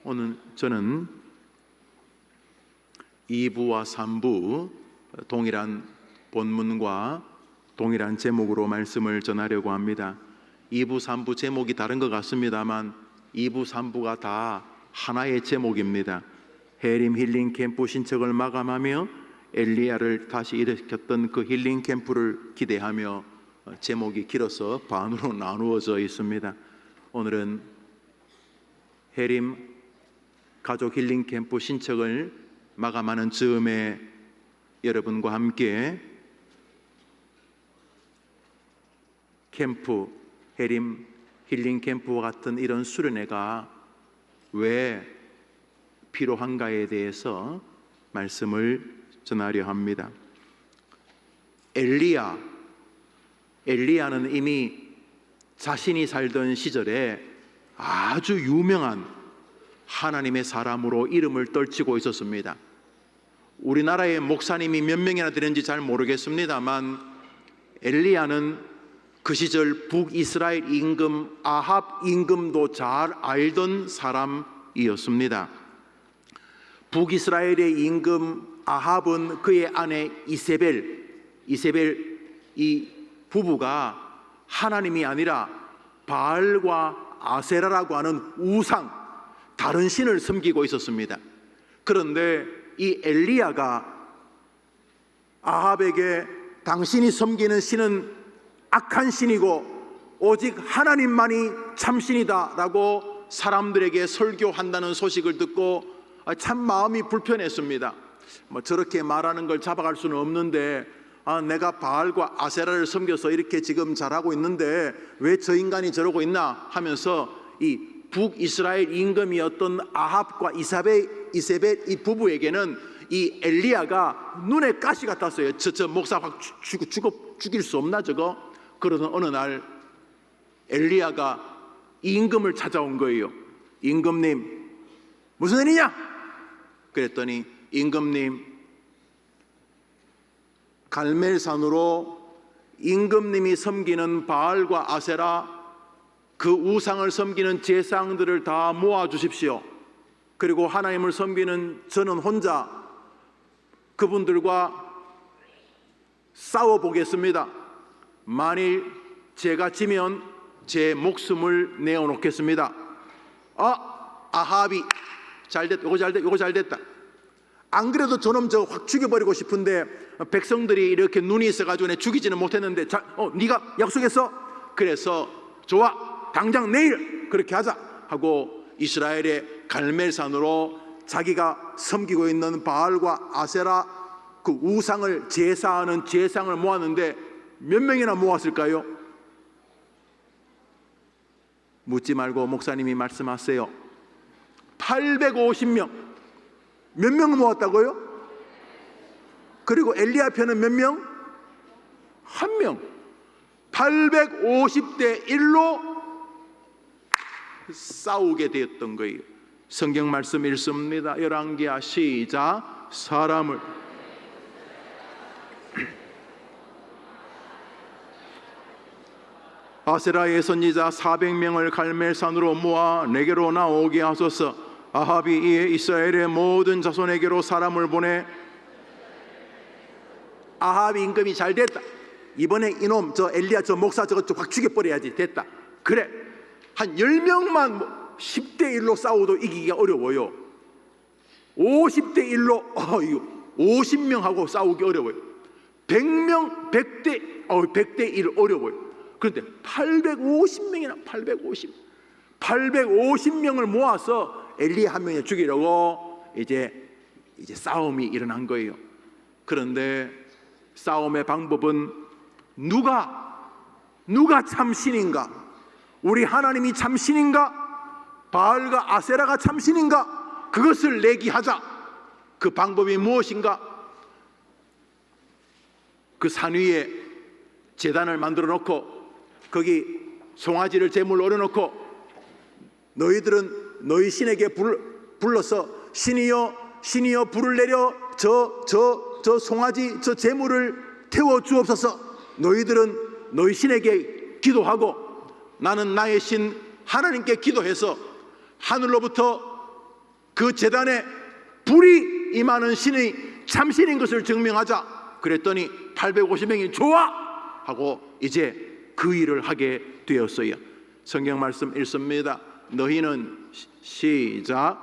오늘 저는 2부와 3부 동일한 본문과 동일한 제목으로 말씀을 전하려고 합니다. 2부, 3부 제목이 다른 것 같습니다만 2부, 3부가 다 하나의 제목입니다. 해림 힐링 캠프 신청을 마감하며 엘리야를 다시 일으켰던 그 힐링 캠프를 기대하며 제목이 길어서 반으로 나누어져 있습니다. 오늘은 해림 가족 힐링 캠프 신청을 마감하는 즈음에 여러분과 함께 캠프, 해림 힐링 캠프와 같은 이런 수련회가 왜 필요한가에 대해서 말씀을 전하려 합니다. 엘리야는 이미 자신이 살던 시절에 아주 유명한 하나님의 사람으로 이름을 떨치고 있었습니다. 우리나라의 목사님이 몇 명이나 되는지 잘 모르겠습니다만 엘리야는 그 시절 북이스라엘 임금 아합 임금도 잘 알던 사람이었습니다. 북이스라엘의 임금 아합은 그의 아내 이세벨 이 부부가 하나님이 아니라 바알과 아세라라고 하는 우상, 다른 신을 섬기고 있었습니다. 그런데 이 엘리야가 아합에게 당신이 섬기는 신은 악한 신이고 오직 하나님만이 참신이다 라고 사람들에게 설교한다는 소식을 듣고 참 마음이 불편했습니다. 저렇게 말하는 걸 잡아갈 수는 없는데 내가 바알과 아세라를 섬겨서 이렇게 지금 잘하고 있는데 왜 저 인간이 저러고 있나 하면서 이 북이스라엘 임금이었던 아합과 이세벨 이 부부에게는 이 엘리야가 눈에 가시 같았어요. 저 목사 확 죽일 수 없나 저거? 그러던 어느 날 엘리야가 임금을 찾아온 거예요. 임금님, 무슨 일이냐? 그랬더니 임금님, 갈멜산으로 임금님이 섬기는 바알과 아세라 그 우상을 섬기는 제사장들을 다 모아 주십시오. 그리고 하나님을 섬기는 저는 혼자 그분들과 싸워 보겠습니다. 만일 제가 지면 제 목숨을 내어놓겠습니다. 아합이 잘됐다. 요거 잘됐다. 안 그래도 저놈 저거 확 죽여버리고 싶은데 백성들이 이렇게 눈이 있어가지고 내 죽이지는 못했는데 네가 약속했어? 그래서 좋아, 당장 내일 그렇게 하자 하고 이스라엘의 갈멜산으로 자기가 섬기고 있는 바알과 아세라 그 우상을 제사하는 제사장을 모았는데 몇 명이나 모았을까요? 묻지 말고 목사님이 말씀하세요. 850명. 몇 명을 모았다고요? 그리고 엘리야 편은 몇 명? 한 명. 850대 1로 싸우게 되었던 거예요. 성경 말씀 읽습니다. 열왕기하 시작. 사람을 아세라의 선지자 400명을 갈멜산으로 모아 내게로 나오게 하소서. 아합이 이에 이스라엘의 모든 자손에게로 사람을 보내 아합 임금이 잘 됐다. 이번에 이놈 저 엘리야 저 목사 저거 확 죽여버려야지. 됐다. 그래, 한 10명만 10대 1로 싸워도 이기기가 어려워요. 50대 1로 50명하고 싸우기 어려워요. 100명 100대 1 어려워요. 그런데 850명을 모아서 엘리야 한 명에 죽이려고 이제 싸움이 일어난 거예요. 그런데 싸움의 방법은 누가 참신인가? 우리 하나님이 참신인가? 바알과 아세라가 참신인가? 그것을 내기하자. 그 방법이 무엇인가? 그 산 위에 제단을 만들어 놓고 거기 송아지를 제물로 올려놓고 너희들은 너희 신에게 불러서 신이여 불을 내려 저 송아지 저 제물을 태워 주옵소서. 너희들은 너희 신에게 기도하고 나는 나의 신 하나님께 기도해서 하늘로부터 그 제단에 불이 임하는 신이 참신인 것을 증명하자. 그랬더니 850명이 좋아 하고 이제 그 일을 하게 되었어요. 성경 말씀 읽습니다. 너희는 시작.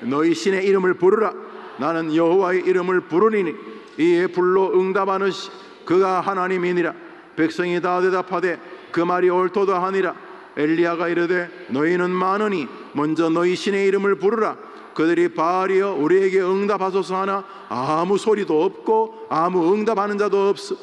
너희 신의 이름을 부르라. 나는 여호와의 이름을 부르리니 이에 불로 응답하는 그가 하나님이니라. 백성이 다 대답하되 그 말이 옳도다 하니라. 엘리야가 이르되 너희는 많으니 먼저 너희 신의 이름을 부르라. 그들이 바알이여 우리에게 응답하소서 하나 아무 소리도 없고 아무 응답하는 자도 없어.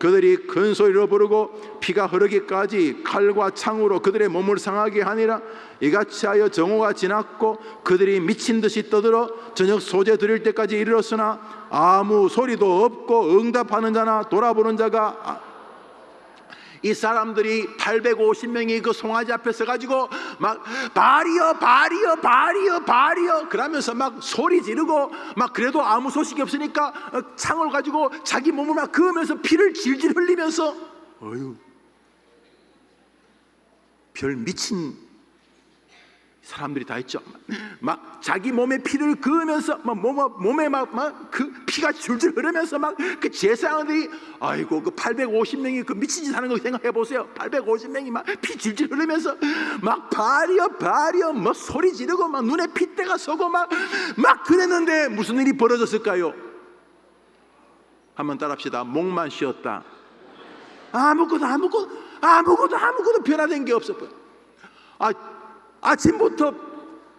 그들이 큰 소리로 부르고 피가 흐르기까지 칼과 창으로 그들의 몸을 상하게 하니라. 이같이 하여 정오가 지났고 그들이 미친 듯이 떠들어 저녁 소재 드릴 때까지 이르렀으나 아무 소리도 없고 응답하는 자나 돌아보는 자가. 이 사람들이 850명이 그 송아지 앞에 서가지고 막 바알이여 바알이여 바알이여 바알이여 그러면서 막 소리 지르고 막 그래도 아무 소식이 없으니까 창을 가지고 자기 몸을 막 그으면서 피를 질질 흘리면서 어휴, 별 미친 사람들이 다 있죠. 막 자기 몸에 피를 그으면서 막 몸에 막 그 피가 줄줄 흐르면서 막 그 제사장들이 아이고 그 850명이 그 미친 짓 하는 거 생각해 보세요. 850명이 막 피 줄줄 흐르면서 막 바알이여 바알이여 뭐 소리 지르고 막 눈에 핏대가 서고 막 그랬는데 무슨 일이 벌어졌을까요? 한번 따라합시다. 목만 쉬었다. 아무것도 변화된 게 없었고요. 아침부터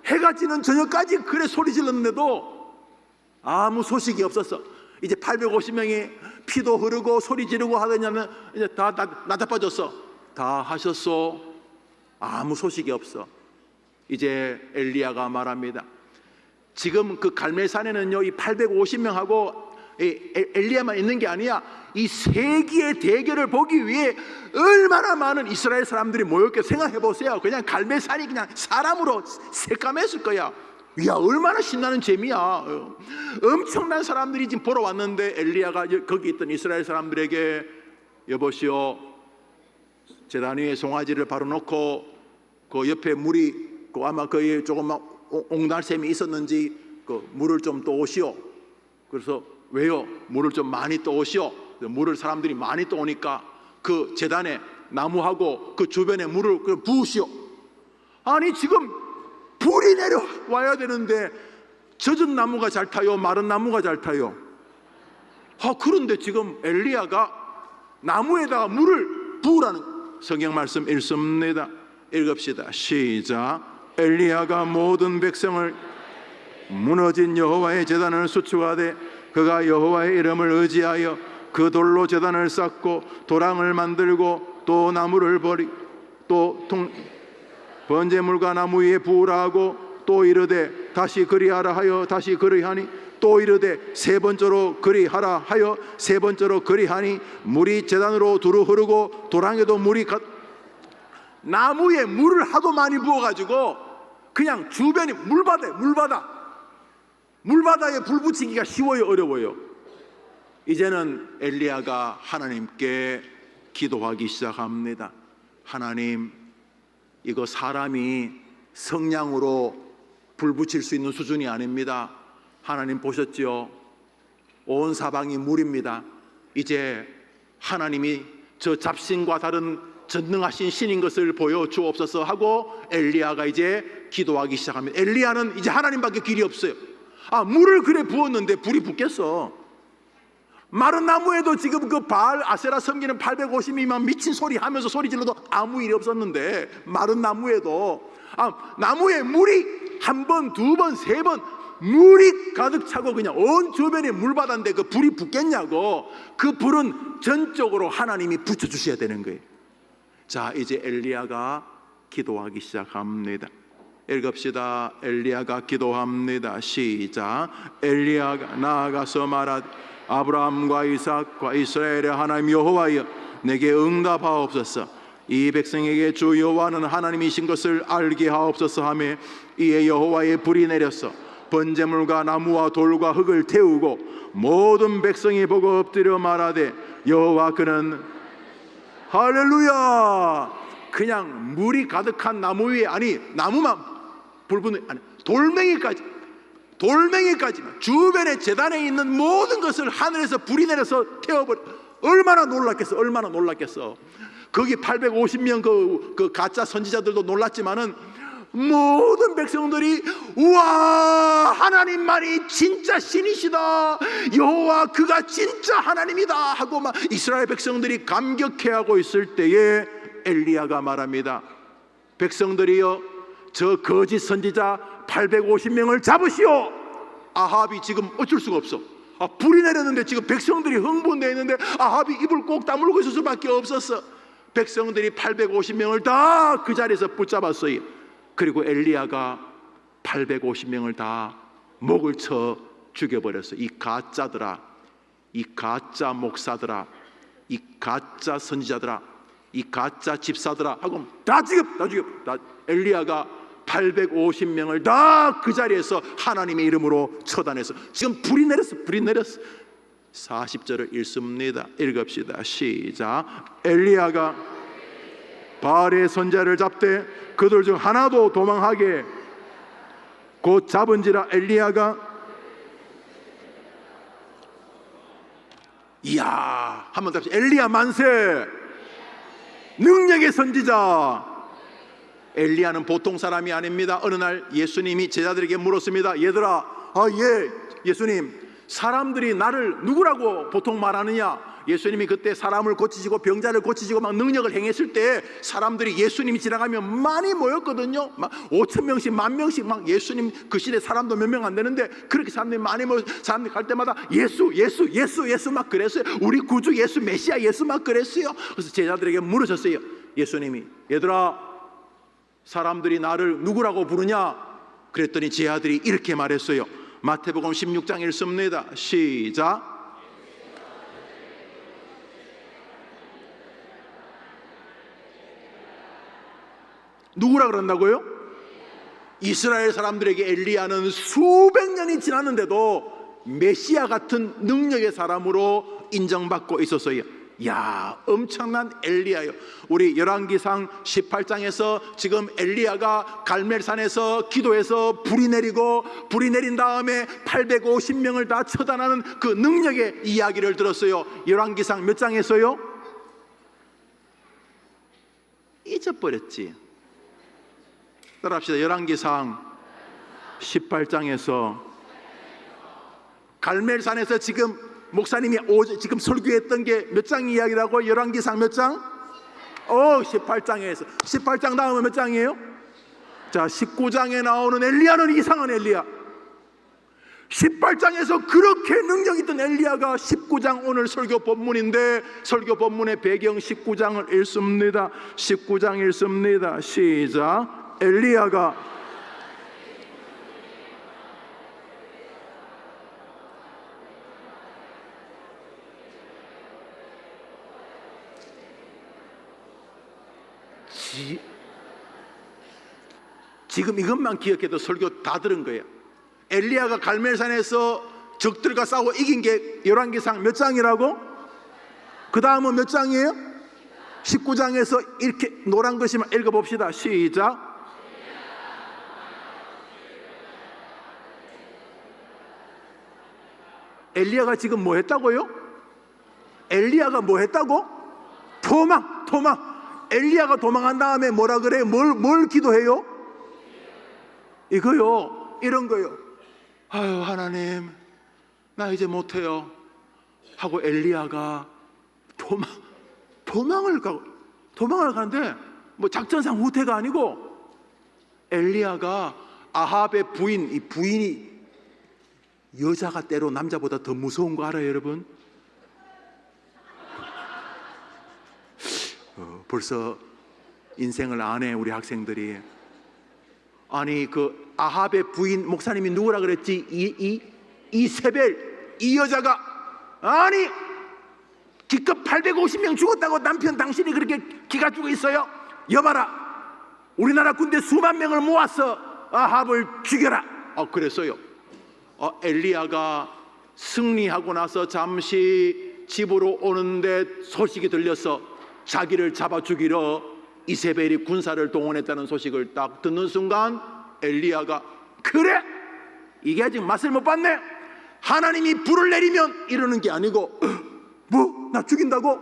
해가 지는 저녁까지 그래 소리 질렀는데도 아무 소식이 없었어. 이제 850명이 피도 흐르고 소리 지르고 하더냐면 이제 다 나타빠졌어. 다 하셨소. 아무 소식이 없어. 이제 엘리야가 말합니다. 지금 그 갈멜산에는요 이 850명하고 엘리야만 있는 게 아니야. 이 세기의 대결을 보기 위해 얼마나 많은 이스라엘 사람들이 모였게 생각해 보세요. 그냥 갈멜산이 그냥 사람으로 새까맸을 거야. 이야 얼마나 신나는 재미야. 엄청난 사람들이 지금 보러 왔는데 엘리야가 거기 있던 이스라엘 사람들에게 여보시오 제단 위에 송아지를 바로 놓고 그 옆에 물이 그 아마 거기에 조금 옹달샘이 있었는지 그 물을 좀 떠오시오. 그래서 왜요? 물을 좀 많이 떠오시오. 물을 사람들이 많이 떠오니까 그 제단에 나무하고 그 주변에 물을 부으시오. 아니 지금 불이 내려와야 되는데 젖은 나무가 잘 타요? 마른 나무가 잘 타요? 그런데 지금 엘리야가 나무에다가 물을 부으라는 성경 말씀 읽습니다. 읽읍시다. 시작. 엘리야가 모든 백성을 무너진 여호와의 제단을 수축하되 그가 여호와의 이름을 의지하여 그 돌로 제단을 쌓고 도랑을 만들고 또 나무를 버리 또 번제물과 나무 위에 부으라 하고 또 이르되 다시 그리하라 하여 다시 그리하니 또 이르되 세 번째로 그리하라 하여 세 번째로 그리하니 물이 제단으로 두루 흐르고 도랑에도 물이 나무에 물을 하도 많이 부어가지고 그냥 주변이 물바다에 불 붙이기가 쉬워요 어려워요? 이제는 엘리야가 하나님께 기도하기 시작합니다. 하나님 이거 사람이 성냥으로 불 붙일 수 있는 수준이 아닙니다. 하나님 보셨지요? 온 사방이 물입니다. 이제 하나님이 저 잡신과 다른 전능하신 신인 것을 보여주옵소서 하고 엘리야가 이제 기도하기 시작합니다. 엘리야는 이제 하나님밖에 길이 없어요. 물을 그래 부었는데 불이 붙겠어. 마른 나무에도 지금 그 바알 아세라 섬기는 850명이 미친 소리 하면서 소리 질러도 아무 일이 없었는데 마른 나무에도 나무에 물이 한 번, 두 번, 세 번 물이 가득 차고 그냥 온 주변에 물바다인데 그 불이 붙겠냐고. 그 불은 전적으로 하나님이 붙여주셔야 되는 거예요. 자 이제 엘리야가 기도하기 시작합니다. 읽읍시다. 엘리야가 기도합니다. 시작. 엘리야가 나아가서 말하되 아브라함과 이삭과 이스라엘의 하나님 여호와여 내게 응답하옵소서. 이 백성에게 주 여호와는 하나님이신 것을 알게 하옵소서 하며 이에 여호와의 불이 내렸어 번제물과 나무와 돌과 흙을 태우고 모든 백성이 보고 엎드려 말하되 여호와 그는 할렐루야. 그냥 물이 가득한 나무 위에 나무만 돌멩이까지만 주변에 재단에 있는 모든 것을 하늘에서 불이 내려서 태워버려. 얼마나 놀랐겠어. 거기 850명 그 가짜 선지자들도 놀랐지만은 모든 백성들이 우와, 하나님만이 진짜 신이시다, 여호와 그가 진짜 하나님이다 하고 막 이스라엘 백성들이 감격해하고 있을 때에 엘리야가 말합니다. 백성들이여, 저 거짓 선지자 850명을 잡으시오. 아합이 지금 어쩔 수가 없어. 불이 내렸는데 지금 백성들이 흥분되어 있는데 아합이 입을 꼭 다물고 있을 수밖에 없었어. 백성들이 850명을 다 그 자리에서 붙잡았어요. 그리고 엘리야가 850명을 다 목을 쳐 죽여버렸어요. 이 가짜들아, 이 가짜 목사들아, 이 가짜 선지자들아, 이 가짜 집사들아 하고 다 죽여. 엘리야가 850명을 다 그 자리에서 하나님의 이름으로 처단해서 지금 불이 내렸어. 40절을 읽습니다. 읽읍시다. 시작. 엘리야가 바알의 선지자를 잡되 그들 중 하나도 도망하게 곧 잡은지라. 엘리야가, 이야, 한번 더 합시다. 엘리야 만세. 능력의 선지자. 엘리야는 보통 사람이 아닙니다. 어느 날 예수님이 제자들에게 물었습니다. 얘들아, 예수님, 사람들이 나를 누구라고 보통 말하느냐? 예수님이 그때 사람을 고치시고 병자를 고치시고 막 능력을 행했을 때 사람들이 예수님이 지나가면 많이 모였거든요. 막 5,000명씩 10,000명씩 막 예수님 그 시대 사람도 몇 명 안 되는데 그렇게 사람들이 많이 모여, 사람들이 갈 때마다 예수 막 그랬어요. 우리 구주 예수, 메시아 예수 막 그랬어요. 그래서 제자들에게 물으셨어요. 예수님이, 얘들아, 사람들이 나를 누구라고 부르냐? 그랬더니 제 아들이 이렇게 말했어요. 마태복음 16장 읽습니다. 시작. 누구라 그런다고요? 이스라엘 사람들에게 엘리야는 수백 년이 지났는데도 메시아 같은 능력의 사람으로 인정받고 있었어요. 야, 엄청난 엘리야요. 우리 열왕기상 18장에서 지금 엘리야가 갈멜산에서 기도해서 불이 내린 다음에 850명을 다 처단하는 그 능력의 이야기를 들었어요. 열왕기상 몇 장에서요? 잊어버렸지. 따라합시다. 열왕기상 18장에서 갈멜산에서 지금 목사님이 지금 설교했던 게 몇 장 이야기라고? 열왕기상 몇 장? 18장에서 18장 다음은 몇 장이에요? 자, 19장에 나오는 엘리야는 이상한 엘리야. 18장에서 그렇게 능력 있던 엘리야가 19장 오늘 설교 본문인데 설교 본문의 배경 19장을 읽습니다. 19장 읽습니다. 시작. 엘리야가 지금 이것만 기억해도 설교 다 들은 거예요. 엘리야가 갈멜산에서 적들과 싸워 이긴 게 열왕기상 몇 장이라고? 그 다음은 몇 장이에요? 19장에서 이렇게 노란 것이만 읽어봅시다. 시작. 엘리야가 지금 뭐 했다고요? 엘리야가 뭐 했다고? 도망. 엘리야가 도망한 다음에 뭐라 그래요? 뭘 기도해요? 이거요, 이런 거요. 아유, 하나님, 나 이제 못해요 하고 엘리야가 도망을 가는데 뭐 작전상 후퇴가 아니고 엘리야가 아합의 부인, 이 부인이 여자가 때로 남자보다 더 무서운 거 알아요, 여러분? 벌써 인생을 안 해, 우리 학생들이. 아니, 그 아합의 부인, 목사님이 누구라 그랬지? 이세벨, 이 여자가, 아니, 기껏 850명 죽었다고 남편 당신이 그렇게 기가 죽어 있어요? 여봐라, 우리나라 군대 수만 명을 모아서 아합을 죽여라. 그랬어요. 엘리야가 승리하고 나서 잠시 집으로 오는데 소식이 들려서 자기를 잡아 죽이러 이세벨이 군사를 동원했다는 소식을 딱 듣는 순간 엘리야가 그래? 이게 아직 맛을 못 봤네? 하나님이 불을 내리면 이러는 게 아니고 뭐? 나 죽인다고?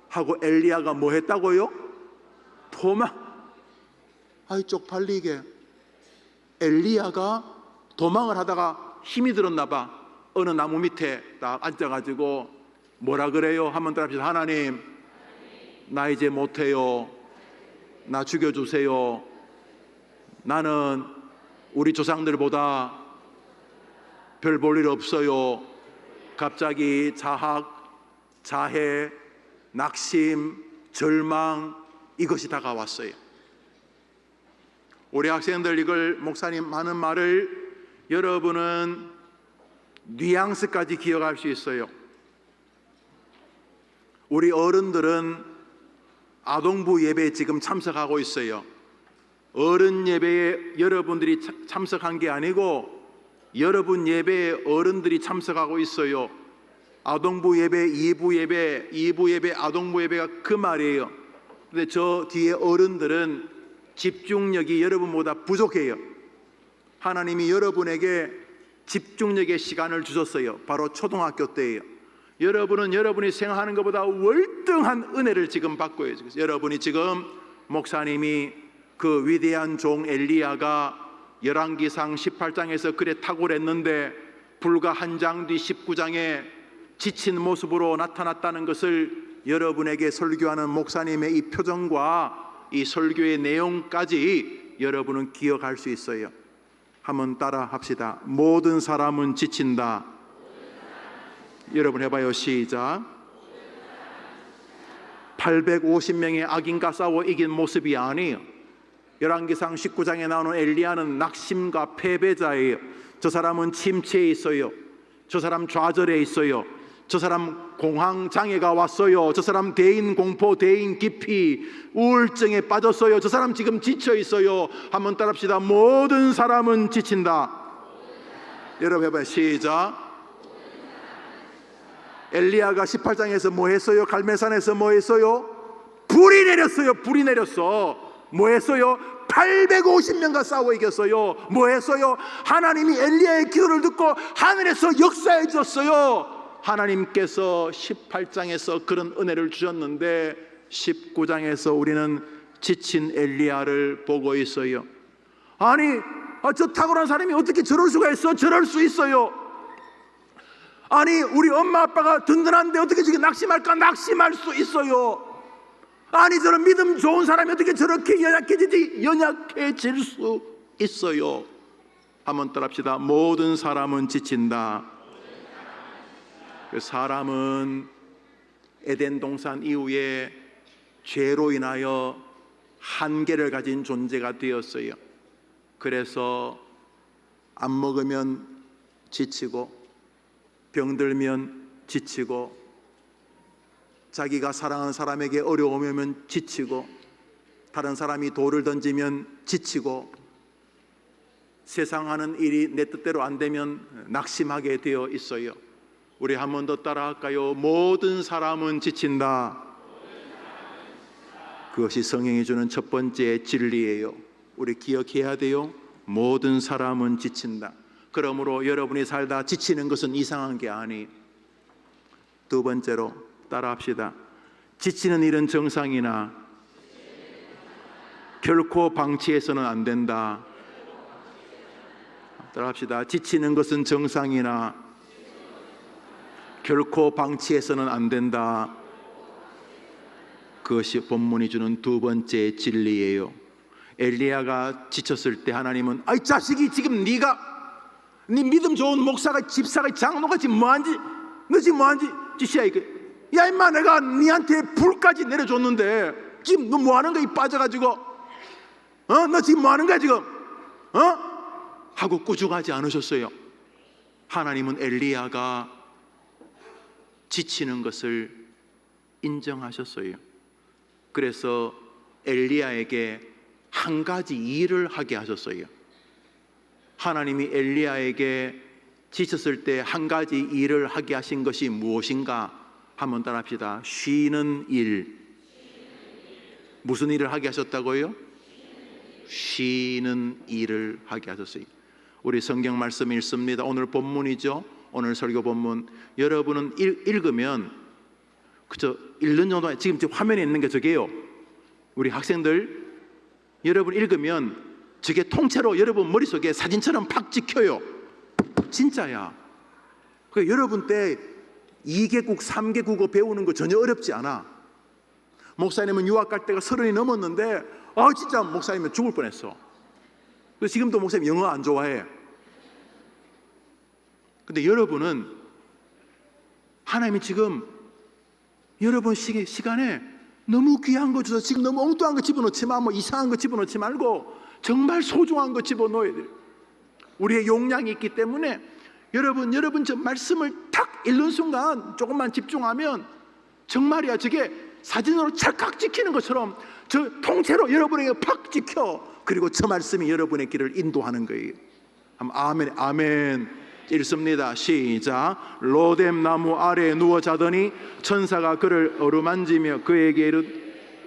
하고 엘리야가 뭐 했다고요? 아이 쪽팔리게. 엘리야가 도망을 하다가 힘이 들었나 봐. 어느 나무 밑에 딱 앉아가지고 뭐라 그래요? 한번 따라합시다. 하나님, 나 이제 못해요. 나 죽여주세요. 나는 우리 조상들보다 별 볼 일 없어요. 갑자기 자학, 자해, 낙심, 절망 이것이 다가왔어요. 우리 학생들 이걸 목사님 하는 말을 여러분은 뉘앙스까지 기억할 수 있어요. 우리 어른들은 아동부 예배에 지금 참석하고 있어요. 어른 예배에 여러분들이 참석한 게 아니고 여러분 예배에 어른들이 참석하고 있어요. 아동부 예배, 2부 예배, 아동부 예배가 그 말이에요. 근데 저 뒤에 어른들은 집중력이 여러분보다 부족해요. 하나님이 여러분에게 집중력의 시간을 주셨어요. 바로 초등학교 때예요. 여러분은 여러분이 생각하는 것보다 월등한 은혜를 지금 받고 있어요. 여러분이 지금 목사님이 그 위대한 종 엘리야가 열왕기상 18장에서 그래 탁월했는데 불과 한 장 뒤 19장에 지친 모습으로 나타났다는 것을 여러분에게 설교하는 목사님의 이 표정과 이 설교의 내용까지 여러분은 기억할 수 있어요. 한번 따라 합시다. 모든 사람은 지친다. 여러분 해봐요. 시작. 850명의 악인과 싸워 이긴 모습이 아니에요. 열왕기상 19장에 나오는 엘리야는 낙심과 패배자예요. 저 사람은 침체에 있어요. 저 사람 좌절에 있어요. 저 사람 공황장애가 왔어요. 저 사람 대인 공포, 대인 기피, 우울증에 빠졌어요. 저 사람 지금 지쳐 있어요. 한번 따라합시다. 모든 사람은 지친다. 여러분 해봐요. 시작. 엘리야가 18장에서 뭐 했어요? 갈멜산에서 뭐 했어요? 불이 내렸어요. 불이 내렸어. 뭐 했어요? 850명과 싸워 이겼어요. 뭐 했어요? 하나님이 엘리야의 기도를 듣고 하늘에서 역사해 주셨어요. 하나님께서 18장에서 그런 은혜를 주셨는데 19장에서 우리는 지친 엘리야를 보고 있어요. 아니, 저 탁월한 사람이 어떻게 저럴 수가 있어? 저럴 수 있어요. 아니, 우리 엄마 아빠가 든든한데 어떻게 저렇게 낙심할까? 낙심할 수 있어요. 아니, 저런 믿음 좋은 사람이 어떻게 저렇게 연약해질 수 있어요. 한번 따라합시다. 모든 사람은 지친다. 사람은 에덴 동산 이후에 죄로 인하여 한계를 가진 존재가 되었어요. 그래서 안 먹으면 지치고 병들면 지치고 자기가 사랑하는 사람에게 어려움이 오면 지치고 다른 사람이 돌을 던지면 지치고 세상 하는 일이 내 뜻대로 안 되면 낙심하게 되어 있어요. 우리 한 번 더 따라할까요? 모든 사람은 지친다. 그것이 성경이 주는 첫 번째 진리예요. 우리 기억해야 돼요. 모든 사람은 지친다. 그러므로 여러분이 살다 지치는 것은 이상한 게 아니에요. 두 번째로 따라합시다. 지치는 일은 정상이나 결코 방치해서는 안 된다. 따라합시다. 지치는 것은 정상이나 결코 방치해서는 안 된다. 그것이 본문이 주는 두 번째 진리예요. 엘리야가 지쳤을 때 하나님은 아이 자식이 지금 네 믿음 좋은 목사가 집사가 장로가 지금 뭐한지 너 지금 뭐한지 짓이야 이게. 야 임마 내가 니한테 불까지 내려줬는데 지금 너 뭐하는 거야 이 빠져가지고 너 지금 뭐하는 거야 지금 하고 꾸중하지 않으셨어요. 하나님은 엘리야가 지치는 것을 인정하셨어요. 그래서 엘리야에게 한 가지 일을 하게 하셨어요. 하나님이 엘리야에게 지쳤을 때 한 가지 일을 하게 하신 것이 무엇인가? 한번 따라합시다. 쉬는 일. 무슨 일을 하게 하셨다고요? 쉬는 일을 하게 하셨어요. 우리 성경 말씀 읽습니다. 오늘 본문이죠. 오늘 설교 본문. 여러분은 읽으면 그저 읽는 정도, 지금 화면에 있는 게 저게요. 우리 학생들, 여러분 읽으면 저게 통째로 여러분 머릿속에 사진처럼 팍 찍혀요. 진짜야. 그러니까 여러분 때 2개국, 3개국어 배우는 거 전혀 어렵지 않아. 목사님은 유학 갈 때가 30이 넘었는데 진짜 목사님은 죽을 뻔했어. 그래서 지금도 목사님 영어 안 좋아해. 근데 여러분은 하나님이 지금 여러분 시간에 너무 귀한 거 줘서 지금 너무 엉뚱한 거 집어넣지 마, 뭐 이상한 거 집어넣지 말고 정말 소중한 거 집어넣어야 돼요. 우리의 용량이 있기 때문에 여러분 저 말씀을 탁 읽는 순간 조금만 집중하면 정말이야, 저게 사진으로 찰칵 찍히는 것처럼 저 통째로 여러분에게 팍 찍혀. 그리고 저 말씀이 여러분의 길을 인도하는 거예요. 아멘, 아멘. 읽습니다. 시작. 로뎀 나무 아래에 누워 자더니 천사가 그를 어루만지며 그에게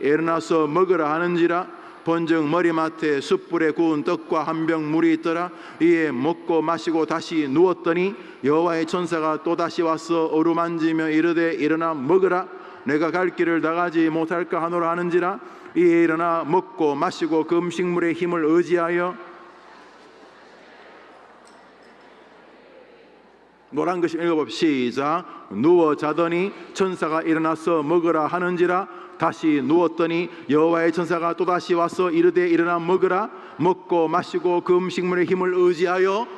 일어나서 먹으라 하는지라. 본즉 머리맡에 숯불에 구운 떡과 한 병 물이 있더라. 이에 먹고 마시고 다시 누웠더니 여호와의 천사가 또다시 와서 어루만지며 이르되 일어나 먹으라. 내가 갈 길을 나가지 못할까 하노라 하는지라. 이에 일어나 먹고 마시고 그 음식물의 힘을 의지하여 노란 것이 읽어봅시다. 누워 자더니 천사가 일어나서 먹으라 하는지라. 다시 누웠더니 여호와의 천사가 또다시 와서 이르되 일어나 먹으라. 먹고 마시고 그 음식물의 힘을 의지하여.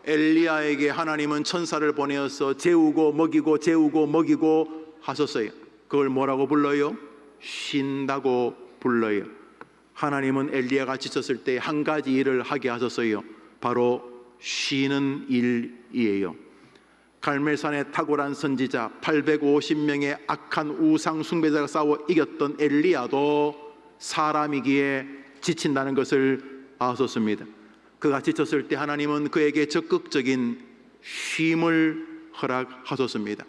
엘리야에게 하나님은 천사를 보내어서 재우고 먹이고 재우고 먹이고 하셨어요. 그걸 뭐라고 불러요? 쉰다고 불러요. 하나님은 엘리야가 지쳤을 때 한 가지 일을 하게 하셨어요. 바로 쉬는 일이에요. 갈멜산의 탁월한 선지자 850명의 악한 우상 숭배자가 싸워 이겼던 엘리야도 사람이기에 지친다는 것을 아셨습니다. 그가 지쳤을 때 하나님은 그에게 적극적인 쉼을 허락하셨습니다.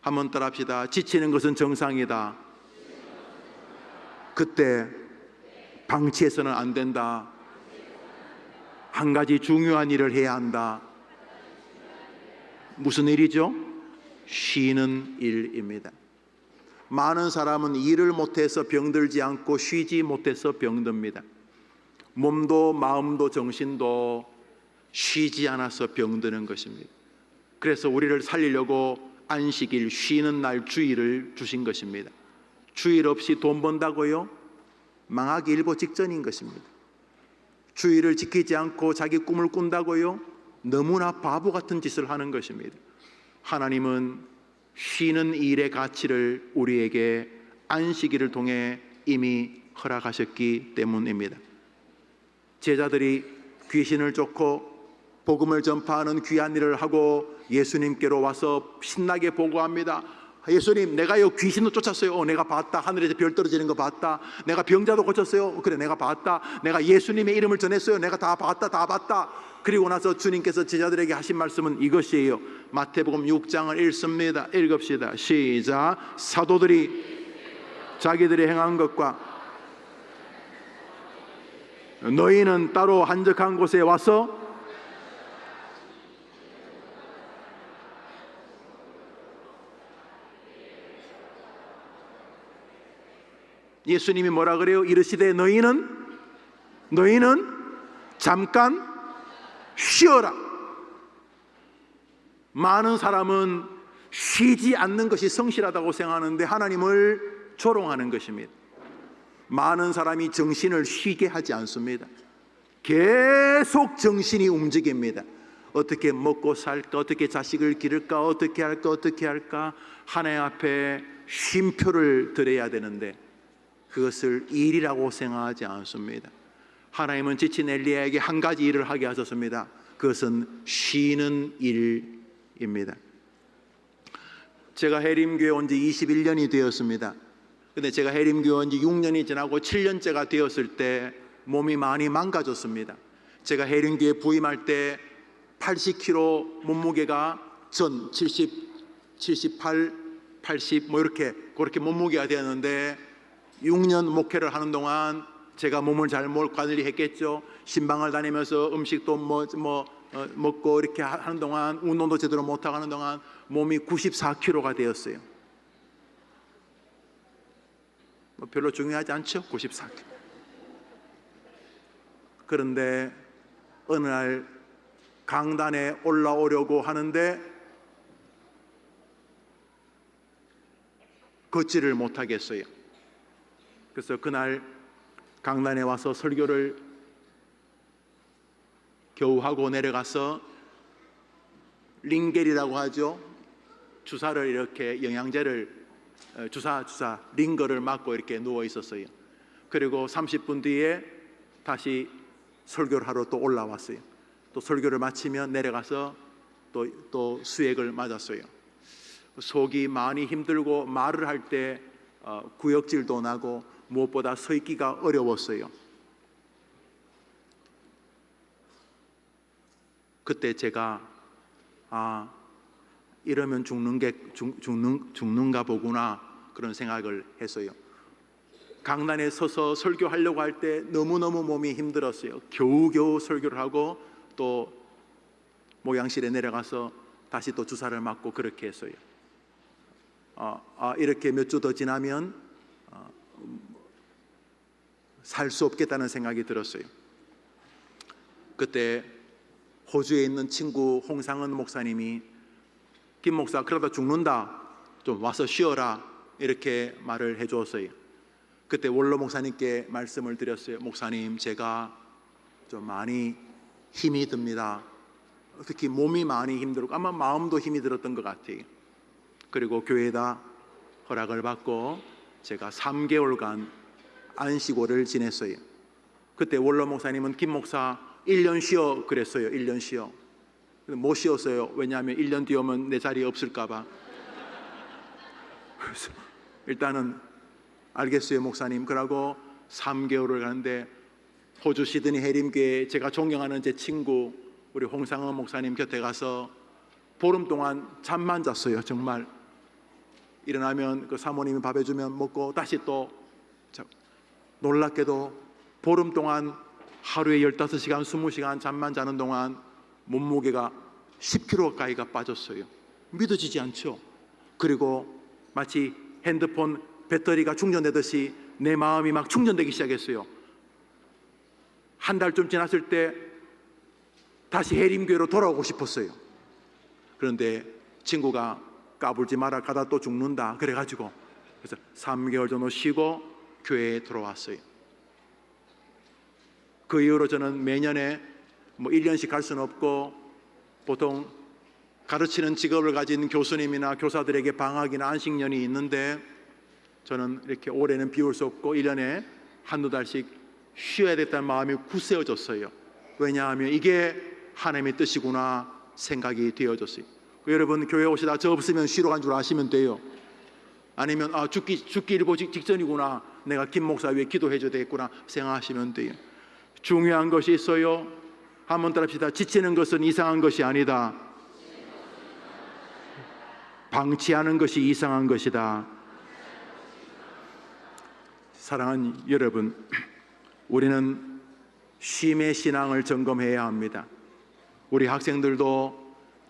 한번 따라합시다. 지치는 것은 정상이다. 그때 방치해서는 안 된다. 한 가지 중요한 일을 해야 한다. 무슨 일이죠? 쉬는 일입니다. 많은 사람은 일을 못해서 병들지 않고 쉬지 못해서 병듭니다. 몸도 마음도 정신도 쉬지 않아서 병드는 것입니다. 그래서 우리를 살리려고 안식일, 쉬는 날 주일을 주신 것입니다. 주일 없이 돈 번다고요? 망하기 일보 직전인 것입니다. 주일을 지키지 않고 자기 꿈을 꾼다고요? 너무나 바보 같은 짓을 하는 것입니다. 하나님은 쉬는 일의 가치를 우리에게 안식일을 통해 이미 허락하셨기 때문입니다. 제자들이 귀신을 쫓고 복음을 전파하는 귀한 일을 하고 예수님께로 와서 신나게 보고합니다. 예수님, 내가요 귀신도 쫓았어요. 내가 봤다. 하늘에서 별 떨어지는 거 봤다. 내가 병자도 고쳤어요. 그래, 내가 봤다. 내가 예수님의 이름을 전했어요. 내가 다 봤다. 그리고 나서 주님께서 제자들에게 하신 말씀은 이것이에요. 마태복음 6장을 읽습니다. 읽읍시다. 시작. 사도들이 자기들이 행한 것과 너희는 따로 한적한 곳에 와서 예수님이 뭐라 그래요? 이르시되 너희는 잠깐 쉬어라. 많은 사람은 쉬지 않는 것이 성실하다고 생각하는데 하나님을 조롱하는 것입니다. 많은 사람이 정신을 쉬게 하지 않습니다. 계속 정신이 움직입니다. 어떻게 먹고 살까? 어떻게 자식을 기를까? 어떻게 할까? 하나님 앞에 쉼표를 드려야 되는데 그것을 일이라고 생각하지 않습니다. 하나님은 지친 엘리야에게 한 가지 일을 하게 하셨습니다. 그것은 쉬는 일입니다. 제가 해림교회 온 지 21년이 되었습니다. 근데 제가 해림교회 온 지 6년이 지나고 7년째가 되었을 때 몸이 많이 망가졌습니다. 제가 해림교회 부임할 때 80kg 몸무게가 전 70, 78, 80 뭐 이렇게 그렇게 몸무게가 되었는데 6년 목회를 하는 동안 제가 몸을 잘못 관리했겠죠. 신방을 다니면서 음식도 먹고 이렇게 하는 동안, 운동도 제대로 못하고 하는 동안 몸이 94kg가 되었어요. 별로 중요하지 않죠? 94kg. 그런데 어느 날 강단에 올라오려고 하는데 걷지를 못하겠어요. 그래서 그날 강단에 와서 설교를 겨우 하고 내려가서 링겔이라고 하죠. 주사를 이렇게 영양제를 주사 링거를 맞고 이렇게 누워 있었어요. 그리고 30분 뒤에 다시 설교를 하러 또 올라왔어요. 또 설교를 마치면 내려가서 또 수액을 맞았어요. 속이 많이 힘들고 말을 할 때 구역질도 나고 무엇보다 서 있기가 어려웠어요. 그때 제가 이러면 죽는가 보구나 그런 생각을 했어요. 강단에 서서 설교하려고 할 때 너무너무 몸이 힘들었어요. 겨우겨우 설교를 하고 또 목양실에 내려가서 다시 또 주사를 맞고 그렇게 했어요. 이렇게 몇 주 더 지나면 살 수 없겠다는 생각이 들었어요. 그때 호주에 있는 친구 홍상은 목사님이 김 목사 그러다 죽는다, 좀 와서 쉬어라 이렇게 말을 해주었어요. 그때 원로 목사님께 말씀을 드렸어요. 목사님, 제가 좀 많이 힘이 듭니다. 특히 몸이 많이 힘들고 아마 마음도 힘이 들었던 것 같아요. 그리고 교회에다 허락을 받고 제가 3개월간 안식월을 지냈어요. 그때 원로 목사님은 김 목사 1년 쉬어 그랬어요. 1년 쉬어. 못 쉬었어요. 왜냐하면 1년 뒤 오면 내 자리에 없을까 봐. 그래서 일단은 알겠어요 목사님. 그러고 3개월을 가는데 호주 시드니 해림교회 제가 존경하는 제 친구 우리 홍상은 목사님 곁에 가서 보름 동안 잠만 잤어요. 정말 일어나면 그 사모님이 밥 해주면 먹고 다시 또 놀랍게도 보름 동안 하루에 15시간 20시간 잠만 자는 동안 몸무게가 10kg 가까이가 빠졌어요. 믿어지지 않죠? 그리고 마치 핸드폰 배터리가 충전되듯이 내 마음이 막 충전되기 시작했어요. 한 달쯤 지났을 때 다시 해림교회로 돌아오고 싶었어요. 그런데 친구가 까불지 마라, 가다 또 죽는다 그래가지고 그래서 3개월 정도 쉬고 교회에 들어왔어요. 그 이후로 저는 매년에 1년씩 갈 수는 없고 보통 가르치는 직업을 가진 교수님이나 교사들에게 방학이나 안식년이 있는데 저는 이렇게 올해는 비울 수 없고 1년에 한두 달씩 쉬어야 됐다는 마음이 굳세어졌어요. 왜냐하면 이게 하나님의 뜻이구나 생각이 되어졌어요. 여러분 교회 오시다 저 없으면 쉬러 간 줄 아시면 돼요. 아니면 죽기 일보 직전이구나, 내가 김 목사 위해 기도해줘야 되겠구나 생각하시면 돼요. 중요한 것이 있어요. 한번 따라합시다. 지치는 것은 이상한 것이 아니다. 방치하는 것이 이상한 것이다. 사랑하는 여러분, 우리는 쉼의 신앙을 점검해야 합니다. 우리 학생들도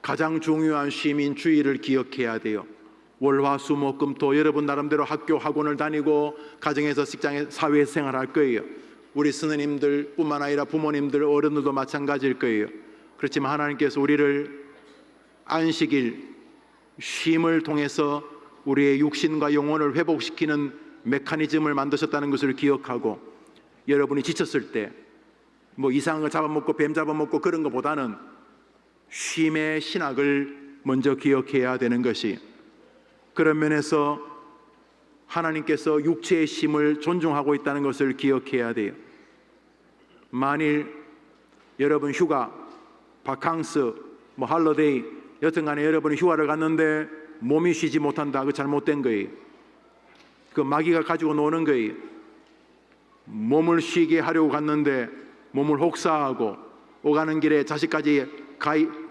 가장 중요한 쉼인 주일을 기억해야 돼요. 월화수목금토 여러분 나름대로 학교 학원을 다니고 가정에서 직장에 사회생활 할 거예요. 우리 스님들 뿐만 아니라 부모님들 어른들도 마찬가지일 거예요. 그렇지만 하나님께서 우리를 안식일 쉼을 통해서 우리의 육신과 영혼을 회복시키는 메커니즘을 만드셨다는 것을 기억하고, 여러분이 지쳤을 때 이상한 거 잡아먹고 뱀 잡아먹고 그런 것보다는 쉼의 신학을 먼저 기억해야 되는 것이, 그런 면에서 하나님께서 육체의 쉼을 존중하고 있다는 것을 기억해야 돼요. 만일 여러분 휴가, 바캉스, 할러데이 여튼간에 여러분이 휴가를 갔는데 몸이 쉬지 못한다, 그 잘못된 거예요. 그 마귀가 가지고 노는 거예요. 몸을 쉬게 하려고 갔는데 몸을 혹사하고 오가는 길에 자식까지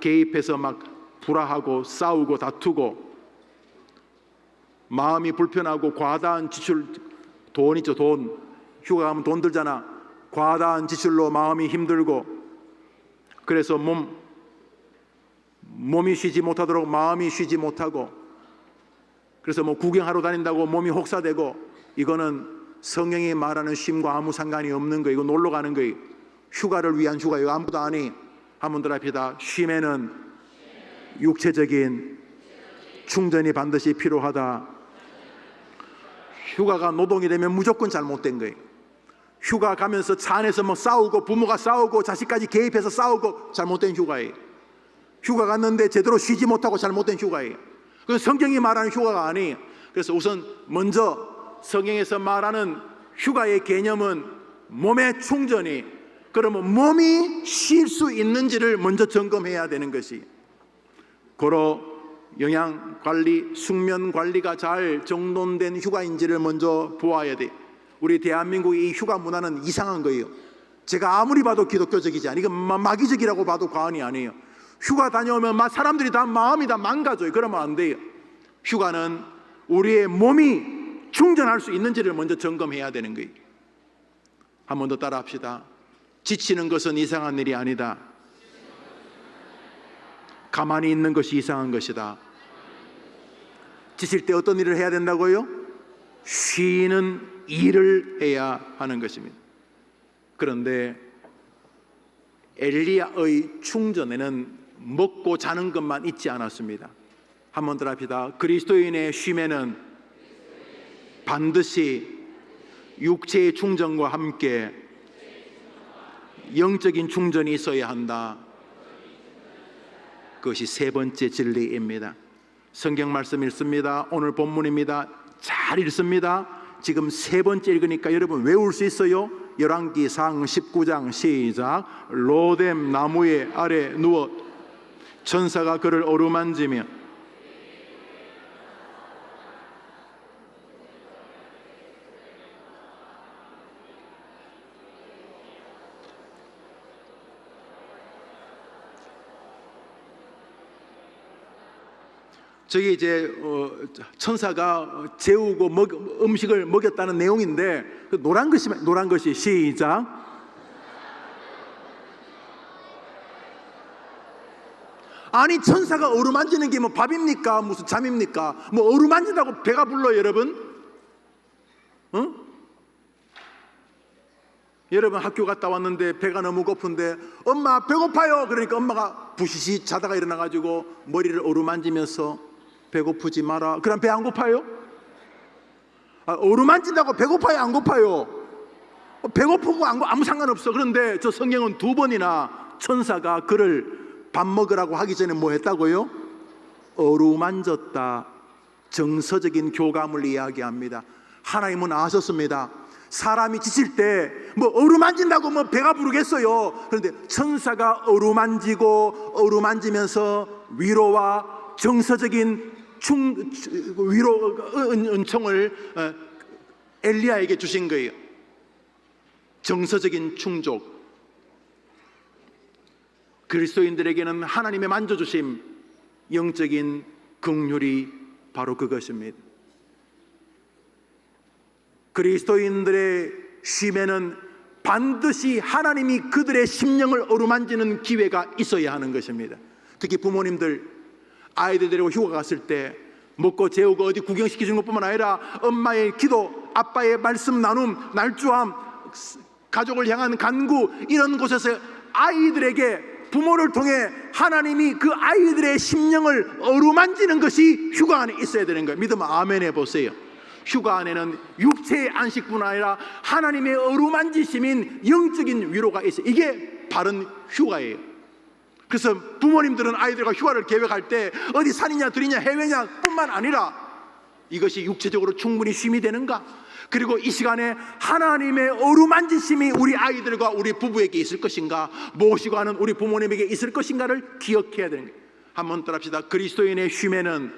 개입해서 막 불화하고 싸우고 다투고 마음이 불편하고 과다한 지출, 돈 있죠, 돈 휴가 가면 돈 들잖아. 과다한 지출로 마음이 힘들고, 그래서 몸이 쉬지 못하도록 마음이 쉬지 못하고, 그래서 구경하러 다닌다고 몸이 혹사되고, 이거는 성경이 말하는 쉼과 아무 상관이 없는 거예요. 이거 놀러 가는 거예요. 휴가를 위한 휴가예요. 아무도 안 해. 한번 더 합시다. 쉼에는 육체적인 충전이 반드시 필요하다. 휴가가 노동이 되면 무조건 잘못된 거예요. 휴가 가면서 차 안에서 싸우고, 부모가 싸우고, 자식까지 개입해서 싸우고, 잘못된 휴가예요. 휴가 갔는데 제대로 쉬지 못하고 잘못된 휴가예요. 그래서 성경이 말하는 휴가가 아니에요. 그래서 우선 먼저 성경에서 말하는 휴가의 개념은 몸의 충전이, 그러면 몸이 쉴 수 있는지를 먼저 점검해야 되는 것이, 고로 영양관리, 숙면관리가 잘 정돈된 휴가인지를 먼저 보아야 돼. 우리 대한민국의 이 휴가 문화는 이상한 거예요. 제가 아무리 봐도 기독교적이지 않아요. 이건 마귀적이라고 봐도 과언이 아니에요. 휴가 다녀오면 사람들이 다 마음이 다 망가져요. 그러면 안 돼요. 휴가는 우리의 몸이 충전할 수 있는지를 먼저 점검해야 되는 거예요. 한 번 더 따라 합시다. 지치는 것은 이상한 일이 아니다. 가만히 있는 것이 이상한 것이다. 지칠 때 어떤 일을 해야 된다고요? 쉬는 일을 해야 하는 것입니다. 그런데 엘리야의 충전에는 먹고 자는 것만 있지 않았습니다. 한 번 더 합시다. 그리스도인의 쉼에는 반드시 육체의 충전과 함께 영적인 충전이 있어야 한다. 그것이 세 번째 진리입니다. 성경 말씀 읽습니다. 오늘 본문입니다. 잘 읽습니다. 지금 세 번째 읽으니까 여러분 외울 수 있어요? 열왕기상 19장 시작. 로뎀 나무의 아래 누워 천사가 그를 어루만지며 저기 이제 천사가 재우고 음식을 먹였다는 내용인데, 그 노란 것이 시작. 아니 천사가 어루만지는 게 밥입니까? 무슨 잠입니까? 어루만진다고 배가 불러요, 여러분? 여러분 학교 갔다 왔는데 배가 너무 고픈데 엄마 배고파요. 그러니까 엄마가 부시시 자다가 일어나가지고 머리를 어루만지면서 배고프지 마라. 그럼 배 안 고파요? 어루만진다고 배고파요, 안 고파요? 배고프고 아무 상관없어. 그런데 저 성경은 두 번이나 천사가 그를 밥 먹으라고 하기 전에 뭐 했다고요? 어루만졌다. 정서적인 교감을 이야기합니다. 하나님은 아셨습니다. 사람이 지칠 때 어루만진다고 배가 부르겠어요. 그런데 천사가 어루만지면서 위로와 정서적인 은총을 엘리야에게 주신 거예요. 정서적인 충족. 그리스도인들에게는 하나님의 만져주심, 영적인 긍휼이 바로 그것입니다. 그리스도인들의 쉼에는 반드시 하나님이 그들의 심령을 어루만지는 기회가 있어야 하는 것입니다. 특히 부모님들 아이들 데리고 휴가 갔을 때 먹고 재우고 어디 구경시키는 것뿐만 아니라 엄마의 기도, 아빠의 말씀 나눔, 날조함, 가족을 향한 간구, 이런 곳에서 아이들에게 부모를 통해 하나님이 그 아이들의 심령을 어루만지는 것이 휴가 안에 있어야 되는 거예요. 믿으면 아멘 해보세요. 휴가 안에는 육체의 안식뿐 아니라 하나님의 어루만지심인 영적인 위로가 있어요. 이게 바른 휴가예요. 그래서 부모님들은 아이들과 휴가를 계획할 때 어디 산이냐 들이냐 해외냐 뿐만 아니라 이것이 육체적으로 충분히 쉼이 되는가, 그리고 이 시간에 하나님의 어루만지심이 우리 아이들과 우리 부부에게 있을 것인가, 모시고 하는 우리 부모님에게 있을 것인가를 기억해야 되는 거예요. 한번 따라합시다. 그리스도인의 쉼에는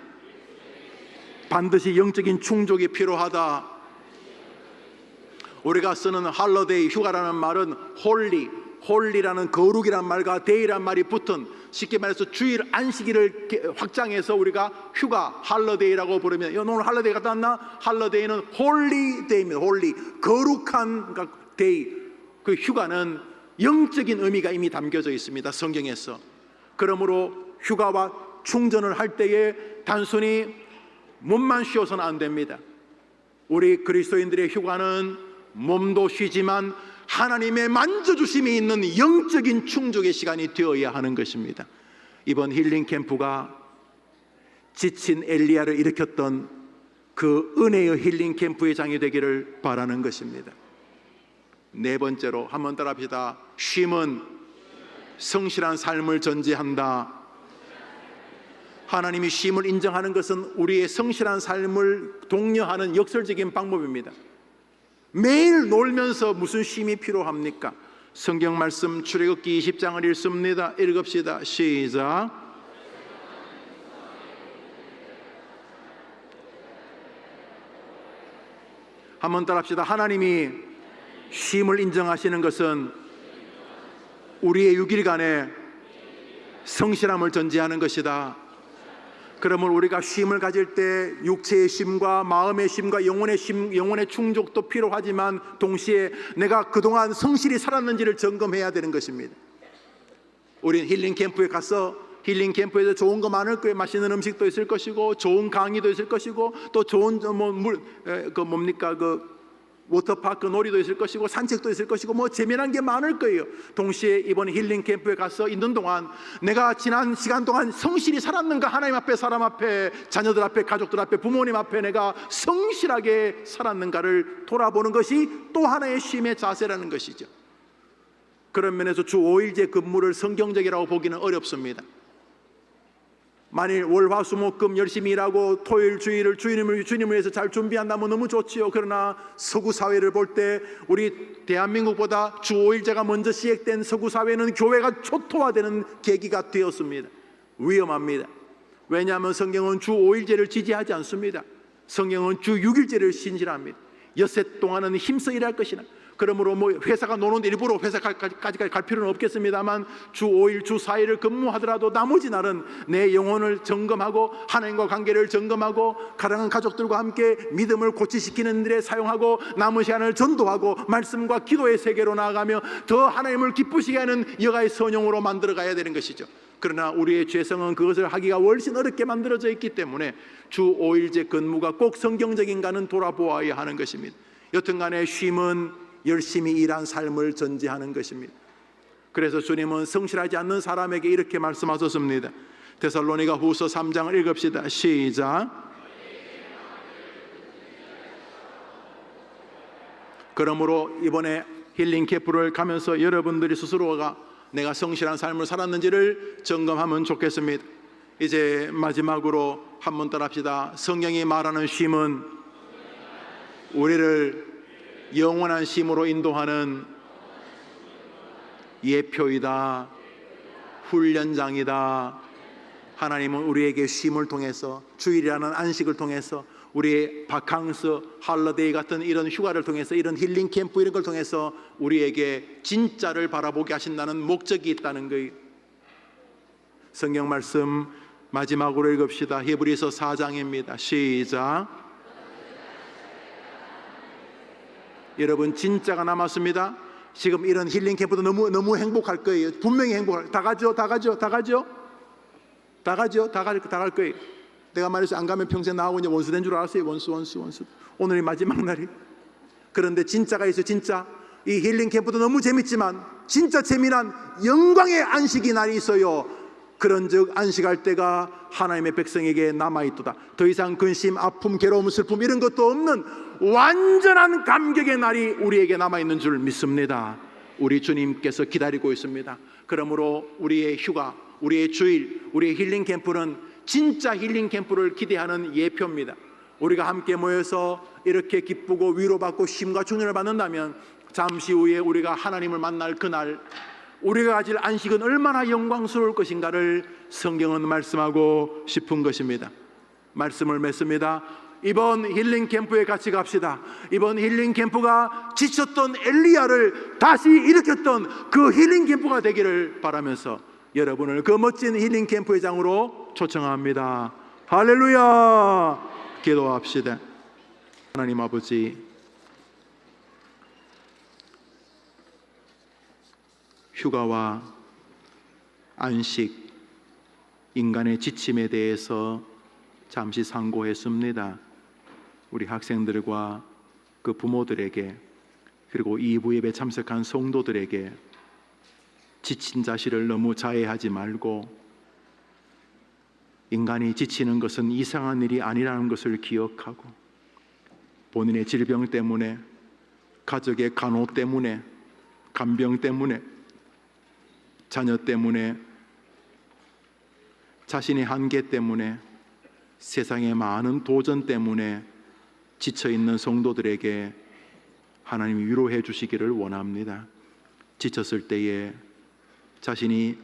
반드시 영적인 충족이 필요하다. 우리가 쓰는 할러데이, 휴가라는 말은 홀리라는 거룩이란 말과 데이란 말이 붙은 쉽게 말해서 주일 안식일을 확장해서 우리가 휴가, 할러데이라고 부르면, 오늘 할러데이 갔다 왔나? 할러데이는 홀리데이입니다. 홀리, 거룩한 데이. 그 휴가는 영적인 의미가 이미 담겨져 있습니다, 성경에서. 그러므로 휴가와 충전을 할 때에 단순히 몸만 쉬어서는 안 됩니다. 우리 그리스도인들의 휴가는 몸도 쉬지만 하나님의 만져주심이 있는 영적인 충족의 시간이 되어야 하는 것입니다. 이번 힐링 캠프가 지친 엘리야를 일으켰던 그 은혜의 힐링 캠프의 장이 되기를 바라는 것입니다. 네 번째로 한번 따라합시다. 쉼은 성실한 삶을 전제한다. 하나님이 쉼을 인정하는 것은 우리의 성실한 삶을 독려하는 역설적인 방법입니다. 매일 놀면서 무슨 쉼이 필요합니까? 성경 말씀 출애굽기 20장을 읽습니다. 읽읍시다. 시작. 한번 따라합시다. 하나님이 쉼을 인정하시는 것은 우리의 6일간의 성실함을 전제하는 것이다. 그러면 우리가 쉼을 가질 때 육체의 쉼과 마음의 쉼과 영혼의 쉼, 영혼의 충족도 필요하지만 동시에 내가 그동안 성실히 살았는지를 점검해야 되는 것입니다. 우린 힐링 캠프에 가서 힐링 캠프에서 좋은 거 많을 거예요. 맛있는 음식도 있을 것이고 좋은 강의도 있을 것이고 또 좋은 워터파크 놀이도 있을 것이고 산책도 있을 것이고 재미난 게 많을 거예요. 동시에 이번 힐링 캠프에 가서 있는 동안 내가 지난 시간 동안 성실히 살았는가, 하나님 앞에, 사람 앞에, 자녀들 앞에, 가족들 앞에, 부모님 앞에 내가 성실하게 살았는가를 돌아보는 것이 또 하나의 쉼의 자세라는 것이죠. 그런 면에서 주 5일제 근무를 성경적이라고 보기는 어렵습니다. 만일 월, 화, 수, 목, 금 열심히 일하고 토요일, 주일을 주님을 위해서 잘 준비한다면 너무 좋지요. 그러나 서구 사회를 볼 때 우리 대한민국보다 주 5일제가 먼저 시작된 서구 사회는 교회가 초토화되는 계기가 되었습니다. 위험합니다. 왜냐하면 성경은 주 5일제를 지지하지 않습니다. 성경은 주 6일제를 신실합니다. 엿새 동안은 힘써 일할 것이나, 그러므로 회사가 노는데 일부러 회사까지 갈 필요는 없겠습니다만 주 5일, 주 4일을 근무하더라도 나머지 날은 내 영혼을 점검하고 하나님과 관계를 점검하고 가랑한 가족들과 함께 믿음을 고치시키는 일에 사용하고 남은 시간을 전도하고 말씀과 기도의 세계로 나아가며 더 하나님을 기쁘시게 하는 여가의 선용으로 만들어 가야 되는 것이죠. 그러나 우리의 죄성은 그것을 하기가 훨씬 어렵게 만들어져 있기 때문에 주 5일제 근무가 꼭 성경적인가는 돌아보아야 하는 것입니다. 여튼간에 쉼은 열심히 일한 삶을 전제하는 것입니다. 그래서 주님은 성실하지 않는 사람에게 이렇게 말씀하셨습니다. 데살로니가 후서 3장을 읽읍시다. 시작. 그러므로 이번에 힐링 캠프를 가면서 여러분들이 스스로가 내가 성실한 삶을 살았는지를 점검하면 좋겠습니다. 이제 마지막으로 한번 따라합시다. 성경이 말하는 쉼은 우리를 영원한 쉼으로 인도하는 예표이다, 훈련장이다. 하나님은 우리에게 쉼을 통해서, 주일이라는 안식을 통해서, 우리의 바캉스, 할러데이 같은 이런 휴가를 통해서, 이런 힐링 캠프 이런 걸 통해서 우리에게 진짜를 바라보게 하신다는 목적이 있다는 거예요. 성경 말씀 마지막으로 읽읍시다. 히브리서 4장입니다. 시작. 여러분, 진짜가 남았습니다. 지금 이런 힐링 캠프도 너무 행복할 거예요. 분명히 행복할. 다 가죠. 다 갈 거예요. 내가 말해서 안 가면 평생 나하고 이제 원수된 줄 알았어요. 원수. 오늘이 마지막 날이. 그런데 진짜가 있어요. 진짜. 이 힐링 캠프도 너무 재밌지만 진짜 재미난 영광의 안식이 날이 있어요. 그런즉 안식할 때가 하나님의 백성에게 남아있도다. 더 이상 근심, 아픔, 괴로움, 슬픔 이런 것도 없는 완전한 감격의 날이 우리에게 남아있는 줄 믿습니다. 우리 주님께서 기다리고 있습니다. 그러므로 우리의 휴가, 우리의 주일, 우리의 힐링 캠프는 진짜 힐링 캠프를 기대하는 예표입니다. 우리가 함께 모여서 이렇게 기쁘고 위로받고 쉼과 충전을 받는다면 잠시 후에 우리가 하나님을 만날 그날 우리가 가질 안식은 얼마나 영광스러울 것인가를 성경은 말씀하고 싶은 것입니다. 말씀을 맺습니다. 이번 힐링 캠프에 같이 갑시다. 이번 힐링 캠프가 지쳤던 엘리야를 다시 일으켰던 그 힐링 캠프가 되기를 바라면서 여러분을 그 멋진 힐링 캠프의 장으로 초청합니다. 할렐루야. 기도합시다. 하나님 아버지, 휴가와 안식, 인간의 지침에 대해서 잠시 상고했습니다. 우리 학생들과 그 부모들에게, 그리고 2부 예배 참석한 성도들에게 지친 자신을 너무 자해하지 말고, 인간이 지치는 것은 이상한 일이 아니라는 것을 기억하고, 본인의 질병 때문에, 가족의 간호 때문에, 간병 때문에, 자녀 때문에, 자신의 한계 때문에, 세상의 많은 도전 때문에 지쳐있는 성도들에게 하나님이 위로해 주시기를 원합니다. 지쳤을 때에 자신이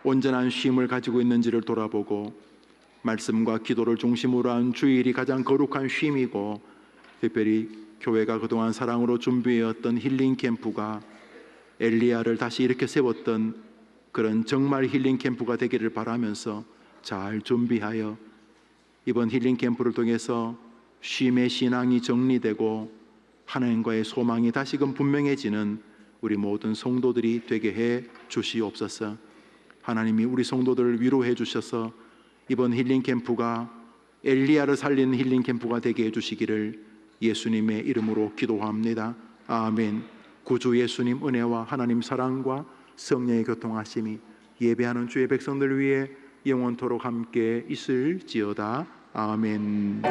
온전한 쉼을 가지고 있는지를 돌아보고, 말씀과 기도를 중심으로 한 주일이 가장 거룩한 쉼이고, 특별히 교회가 그동안 사랑으로 준비해왔던 힐링 캠프가 엘리야를 다시 이렇게 세웠던 그런 정말 힐링 캠프가 되기를 바라면서 잘 준비하여 이번 힐링 캠프를 통해서 쉼의 신앙이 정리되고 하나님과의 소망이 다시금 분명해지는 우리 모든 성도들이 되게 해 주시옵소서. 하나님이 우리 성도들을 위로해 주셔서 이번 힐링 캠프가 엘리야를 살리는 힐링 캠프가 되게 해 주시기를 예수님의 이름으로 기도합니다. 아멘. 구주 예수님 은혜와 하나님 사랑과 성령의 교통하심이 예배하는 주의 백성들 위해 영원토록 함께 있을지어다. 아멘.